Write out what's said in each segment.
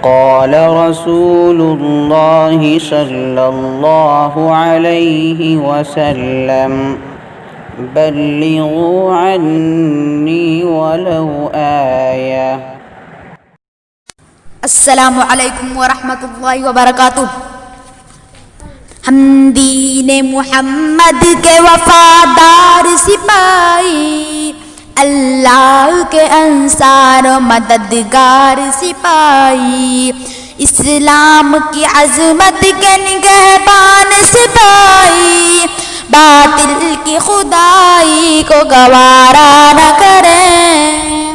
قال رسول الله صلى الله عليه وسلم بلغوا عني ولو آية۔ السلام علیکم ورحمۃ اللہ وبرکاتہ۔ ہم دین محمد کے وفادار سپاہی، اللہ کے انصار و مددگار سپاہی، اسلام کی عظمت کے نگہبان سپاہی، باطل کی خدائی کو گوارا نہ کریں،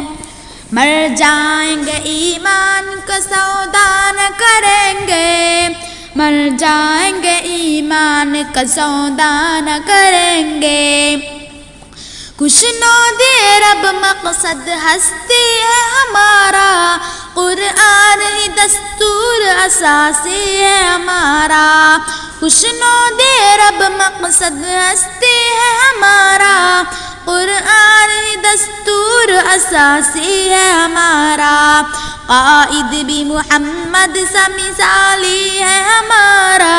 مر جائیں گے ایمان کا سودا نہ کریں گے، مر جائیں گے ایمان کا سودا نہ کریں گے۔ خوشنود رب مقصد ہستی ہے ہمارا، قرآن ہی دستور اساسی ہے ہمارا، خوشنود رب مقصد ہستی ہے ہمارا، قرآن ہی دستور اساسی ہے ہمارا، قائد بھی محمد سا مثالی ہے ہمارا،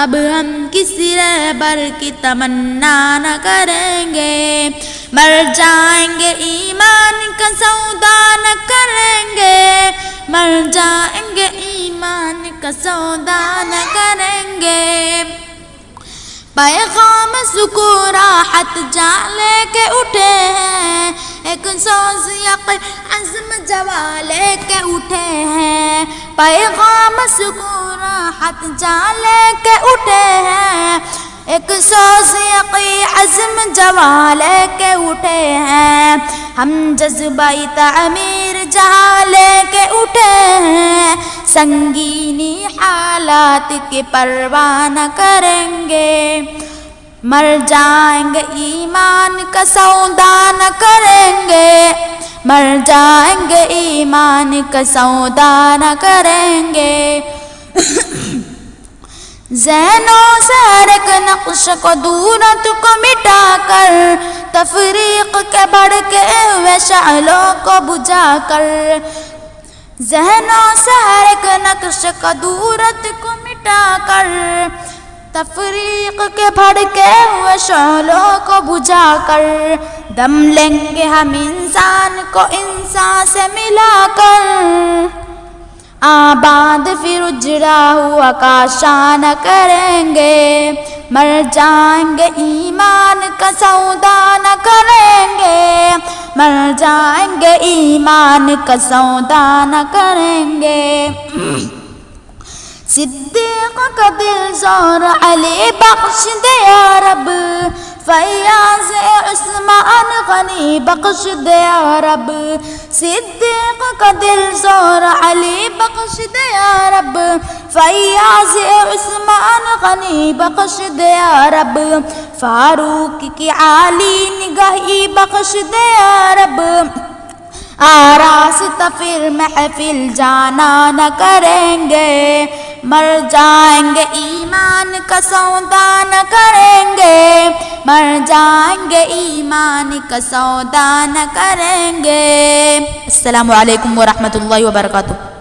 اب ہم کسی رہبر کی تمنا نہ کریں گے، مر جائیں گے ایمان کا سودا نہ کریں گے، مر جائیں گے ایمان کا سودا نہ کریں گے۔ پیغام سکون راحت جان لے کے اٹھے ہیں، ایک سوز یقین عزم جوا لے کے اٹھے ہیں، پیغام سکون راحت جان لے کے اٹھے ہیں، ایک سوز یقین عزم جوا لے کے اٹھے ہیں، ہم جذبۂ تعمیر جہاں لے کے اٹھے ہیں، سنگینی حالات کی پرواہ نہ کریں گے، مر جائیں گے ایمان کا سودا نہ کریں گے، مر جائیں گے ایمان کا سودا نہ کریں گے۔ ذہن و سرک نقش کو دورت کو مٹا کر، تفریق کے بھڑکے ہوئے شعلوں کو بجھا کر، ذہن و سرک نقش کو دورت کو مٹا کر، تفریق کے بھڑکے ہوئے شعلوں کو بجھا کر، دم لیں گے ہم انسان کو انسان سے ملا کر، آباد پھر اجڑا ہوا کاشا نہ کریں گے، مر جائیں گے ایمان کا سودا نہ کریں گے، مر جائیں گے ایمان کا سودا نہ کریں گے۔ صدیق کا دل زور علی بخش دے یا رب، فیاض عثمان غنی بخش دے یا رب، صدیق کا دل زور علی بخش دے یا رب، فیاض عثمان غنی بخش دے یا رب، فاروق کی عالی نگاہی بخش دے یا رب، آراستہ پھر محفل جانا نہ کریں گے، مر جائیں گے ایمان کا سودا نہ کریں گے، مر جائیں گے ایمان کا سودا نہ کریں گے۔ السلام علیکم ورحمۃ اللہ وبرکاتہ۔